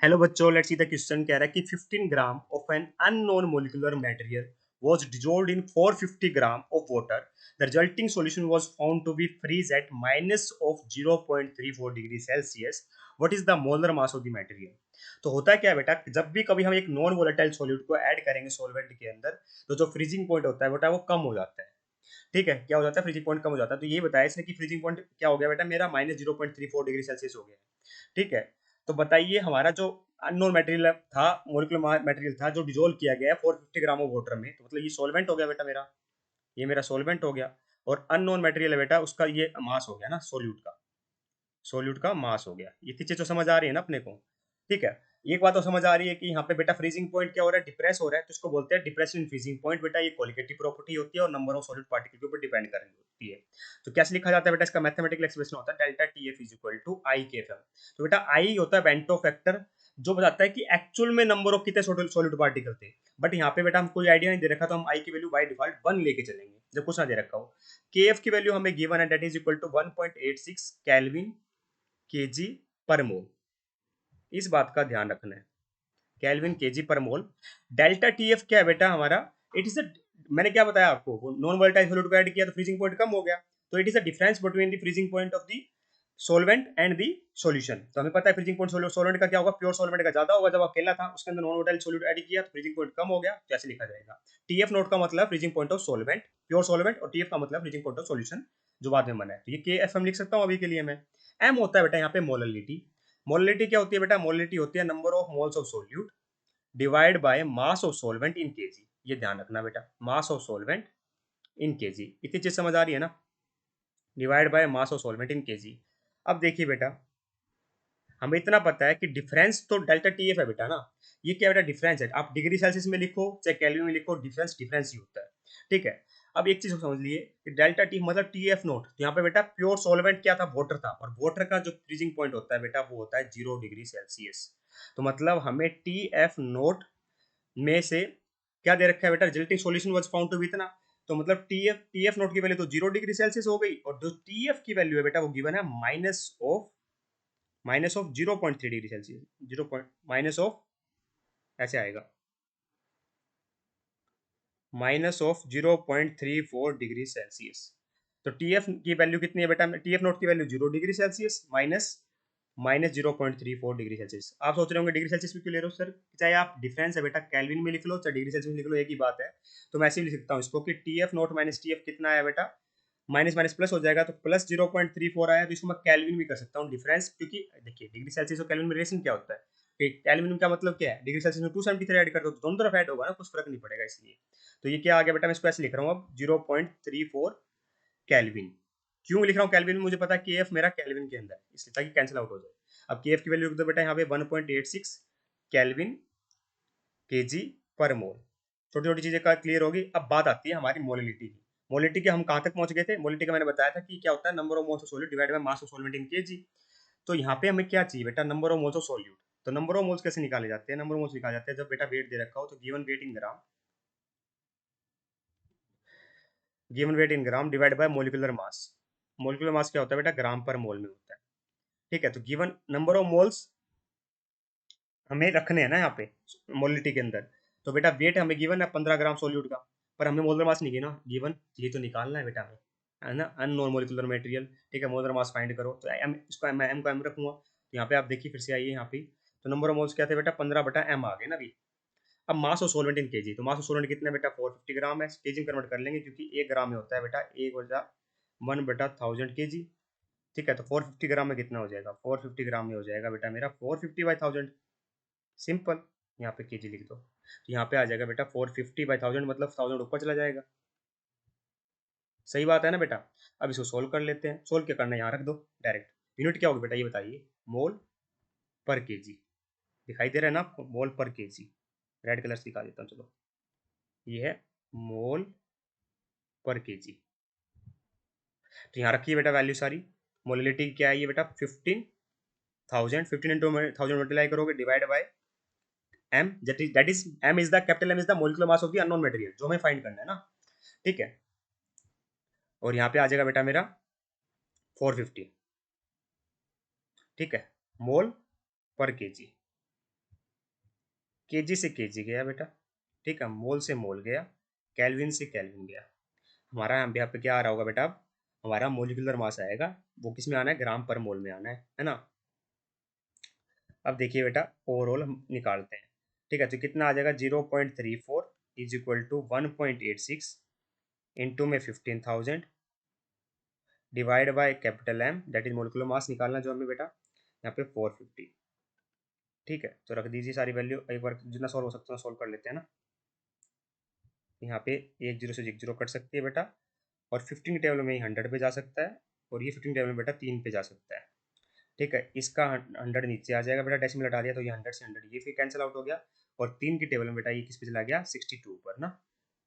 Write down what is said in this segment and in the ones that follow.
Hello बच्चों, let's see the question कह रहा है कि 15 gram of an unknown molecular material was dissolved in 450 gram of water. The resulting solution was found to be freeze at minus of 0.34 degree Celsius. What is the molar mass of the material? तो होता क्या है बेटा, जब भी कभी हम एक नॉन वोलेटाइल सॉल्यूट को ऐड करेंगे सॉल्वेंट के अंदर, तो जो फ्रीजिंग पॉइंट होता है बेटा वो कम हो जाता है. ठीक है, क्या हो जाता है? फ्रीजिंग पॉइंट कम हो जाता है. तो ये बताया इसने कि फ्रीजिंग पॉइंट क्या हो गया बेटा, मेरा माइनस 0.34 डिग्री सेल्सियस हो गया. ठीक है, तो बताइए हमारा जो अननोन मटेरियल था, मोलिकुलर मटेरियल था जो डिसोल्व किया गया है 450 ग्राम ऑफ वाटर में, तो मतलब ये सॉल्वेंट हो गया बेटा मेरा. ये मेरा सॉल्वेंट हो गया. और अननोन मटेरियल है बेटा, उसका ये मास हो गया ना, सोल्यूट का मास हो गया. ये चीजें तो समझ आ रही है ना अपने को. ठीक है, एक बात तो समझ आ रही है कि यहाँ पे बेटा फ्रीजिंग पॉइंट क्या हो रहा है, डिप्रेस हो रहा है, तो इसको बोलते हैं डिप्रेशन इन फ्रीजिंग पॉइंट. बेटा ये क्वालिटेटिव प्रॉपर्टी होती है और नंबर ऑफ सॉलिड पार्टिकल के ऊपर डिपेंड कर रही होती है. तो कैसे लिखा जाता है बेटा, इसका मैथमेटिकल एक्सप्रेशन होता है delta T F is equal to I K F M. तो बेटा आई होता है बेंटो फैक्टर, जो बताता है कि एक्चुअल में नंबर ऑफ कितने सॉलिड पार्टिकल थे. बट यहाँ पे बेटा हम कोई आइडिया नहीं दे रखा, तो हम आई की वैल्यू बाय डिफॉल्ट 1 लेके चलेंगे जब कुछ ना दे रखा हो. के एफ की वैल्यू हमें गिवन है, that is equal to 1.86 kelvin KG per mole. इस बात का ध्यान रखना है, केल्विन केजी पर मोल. डेल्टा टीएफ क्या है बेटा हमारा, इट इज मैंने क्या बताया आपको, नॉन वोलेटाइल सॉल्यूट को ऐड किया तो फ्रीजिंग पॉइंट कम हो गया. तो it is the difference between the freezing point of the solvent and the solution. तो हमें पता है फ्रीजिंग पॉइंट सोलवेंट का क्या होगा, प्योर सोलवेंट का ज्यादा होगा. जब अकेला था उसके अंदर नॉन वोलेटाइल सॉल्यूट ऐड किया तो फ्रीजिंग पॉइंट कम हो गया. तो ऐसे लिखा जाएगा. टीएफ नोट का मतलब freezing point of solvent, pure solvent, और टीएफ का मतलब फ्रीजिंग पॉइंट ऑफ सॉल्यूशन जो बाद में बना है. तो ये के एफ एम लिख सकता हूँ अभी के लिए मैं. एम होता है बेटा यहाँ पे मोललिटी. मोललिटी क्या होती है बेटा, मोललिटी होती है number of moles of solute divide by mass of solvent in KG. ये ध्यान रखना बेटा, mass of solvent in KG. इतनी चीज समझ आ रही है ना, divide by mass of solvent in KG. अब देखिए बेटा, हमें इतना पता है कि डिफरेंस तो डेल्टा टी एफ है बेटा ना. ये क्या बेटा, डिफरेंस है. आप डिग्री सेल्सियस में लिखो चाहे केल्विन में लिखो, डिफरेंस डिफरेंस ही होता है. ठीक है, अब एक चीज समझ लिए कि डेल्टा टी मतलब टी एफ नोट. तो यहाँ पे बेटा प्योर सॉल्वेंट क्या था, वाटर था, और वाटर का जो फ्रीजिंग पॉइंट होता है बेटा वो होता है 0 डिग्री सेल्सियस. तो मतलब हमें टी एफ नोट में से क्या दे रखा है बेटा, resulting solution was found to be इतना. तो मतलब टी एफ नोट की वैल्यू तो 0 डिग्री सेल्सियस हो गई, और जो टी एफ की वैल्यू है बेटा वो गिवन है minus of 0.3 degree Celsius. Zero point minus of, ऐसे आएगा, माइनस ऑफ 0.34 डिग्री सेल्सियस. तो टी एफ की वैल्यू कितनी है बेटा, टी एफ नोट की value 0 degree Celsius minus minus 0.34 degree Celsius. आप सोच रहे होंगे डिग्री सेल्सियस में क्यों ले रहे हो सर, चाहे आप डिफरेंस है बेटा कैल्विन में लिख लो चाहे डिग्री सेल्सियस में लिख लो, एक ही बात है. तो मैं ऐसे ही लिख सकता हूँ इसको कि T F note minus T F कितना है बेटा, माइनस माइनस प्लस हो जाएगा, तो प्लस 0.34 आया, तो इसको मैं कैल्विन भी कर सकता हूँ डिफरेंस. क्योंकि देखिए डिग्री सेल्सियस और कैल्विन में रिलेशन क्या होता है, कैल्विन का मतलब क्या है, डिग्री सेल्सियस में 273 ऐड कर दो तो दोनों तरफ ऐड होगा ना, कुछ फर्क नहीं पड़ेगा इसलिए. तो ये क्या आ गया बेटा, मैं इसको ऐसे लिख रहा हूँ अब 0.34 कैल्विन. क्यों लिख रहा हूँ कैल्विन में, मुझे पता है के एफ मेरा कैल्विन के अंदर है, इसलिए ताकि कैंसिल आउट हो जाए. अब के एफ की वैल्यू लिख दो बेटा यहाँ पे 1.86 कैल्विन केजी पर मोल. छोटी छोटी चीजें का क्लियर होगी. अब बात आती है हमारी मोलिलिटी की. मोलिलिटी के हम कहाँ तक पहुंच गए थे, मोलिलिटी का मैंने बताया था कि क्या होता है, number of moles of solute divide by mass of solvent in KG. तो यहाँ पे हमें क्या चाहिए बेटा, number of moles of solute. तो नंबर ऑफ मोल्स कैसे निकाले जाते हैं, नंबर ऑफ मोल्स निकाले जाते हैं जब बेटा वेट दे रखा हो, तो given weight in gram divide by molecular mass. Molecular mass क्या होता है बेटा, ग्राम पर मोल में होता है. ठीक है, तो गिवन नंबर ऑफ मोल्स हमें रखने हैं ना यहाँ पे मोलिटी के अंदर. तो बेटा वेट हमें गिवन है 15 ग्राम सोल्यूट का, पर हमें मोलर मास नहीं गिना गिवन. ये तो निकालना है बेटा हमें, है ना, अननोन मोलिकुलर मटेरियल. ठीक है, मोलर मास फाइंड करो, तो एम इसको मैं एम को एम रखूंगा. तो यहाँ पे आप देखिए फिर से आइए यहाँ पे, तो नंबर ऑफ मोल्स क्या थे बेटा, 15/m आ गए ना अभी. अब mass of solvent in KG, तो मास ऑफ सोलवेंट कितना है बेटा, 450 ग्राम है. केजी में कन्वर्ट कर लेंगे क्योंकि 1 ग्राम में होता है बेटा 1/1000 केजी. ठीक है, तो 450 ग्राम में कितना हो जाएगा, 450 ग्राम में हो जाएगा बेटा मेरा 450/1000. सिंपल, यहाँ पे केजी लिख दो, तो यहाँ पे आ जाएगा बेटा 450/1000, मतलब 1000 ऊपर चला जाएगा. सही बात है ना बेटा. अब इसको सोल्व कर लेते हैं. सोल्व क्या करना है, यहाँ रख दो डायरेक्ट. यूनिट क्या होगी बेटा ये बताइए, मोल पर केजी. दिखाई दे रहा है ना आपको, मोल पर केजी. रेड कलर से दिखा देता हूँ चलो, ये है मोल पर केजी. तो यहाँ रखिए बेटा वैल्यू सारी. मोलिलिटी क्या है ये बेटा, 15,000. 15 इंटू 1000 मल्टीप्लाई करोगे divide by M, that is M is the capital M is the molecular mass of the unknown material जो हमें फाइंड करना है ना. ठीक है, और यहाँ पे आ जाएगा बेटा मेरा 450. ठीक है, मोल पर केजी. केजी से केजी गया बेटा, ठीक है, मोल से मोल गया, केल्विन से केल्विन गया। हमारा यहाँ पे क्या आ रहा होगा बेटा, अब हमारा मोलिकुलर मास आएगा, वो किस में आना है, ग्राम पर मोल में आना है ना। अब देखिए बेटा, ओवरऑल हम निकालते हैं, ठीक है, तो कितना आ जाएगा, 0.34 इज इक्वल टू 1.86 इंटू में 15,000 divide by capital M, that is molecular mass निकालना जो हमें बेटा, यहाँ पे 450। ठीक है, तो रख दीजिए सारी वैल्यू, एक बार जितना सॉल्व हो सकता है सॉल्व कर लेते हैं ना। यहाँ पे एक जीरो से एक जीरो कट सकती है बेटा, और 15 टेबल में ही 100 पे जा सकता है, और ये 15 टेबल में बेटा 3 पे जा सकता है। ठीक है, इसका 100 नीचे आ जाएगा बेटा, डेसिमल हटा दिया तो ये 100 से 100 ये फिर कैंसिल आउट हो गया, और 3 की टेबल में बेटा ये किस पे चला गया, 62 पर ना।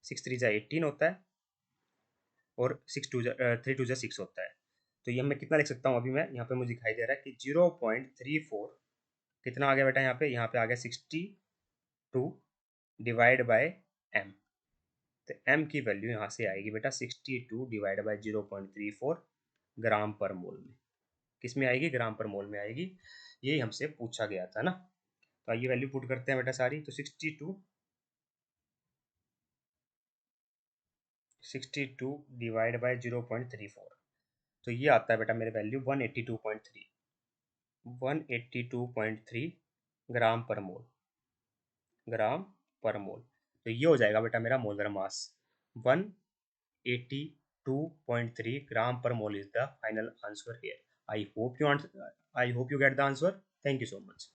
6 3 जा 18 होता है, और 3 2 जा 6 होता है। तो ये मैं कितना लिख सकता हूँ, अभी मैं यहाँ पे मुझे दिखाई दे रहा है कि 0.34 कितना आ गया बेटा, यहाँ पे आ गया 62 डिवाइड बाय एम। तो एम की वैल्यू यहाँ से आएगी बेटा 62 डिवाइड बाई 0.34 ग्राम पर मोल में। किस में आएगी, ग्राम पर मोल में आएगी। यही हमसे पूछा गया था ना। तो आइए वैल्यू पुट करते हैं बेटा सारी, तो 62 डिवाइड बाई 0.34, तो ये आता है बेटा मेरे वैल्यू 182.3, 182.3 ग्राम पर मोल, ग्राम पर मोल। तो ये हो जाएगा बेटा मेरा molar mass, 182.3 gram per mole is the final answer here. I hope you get the answer. Thank you so much.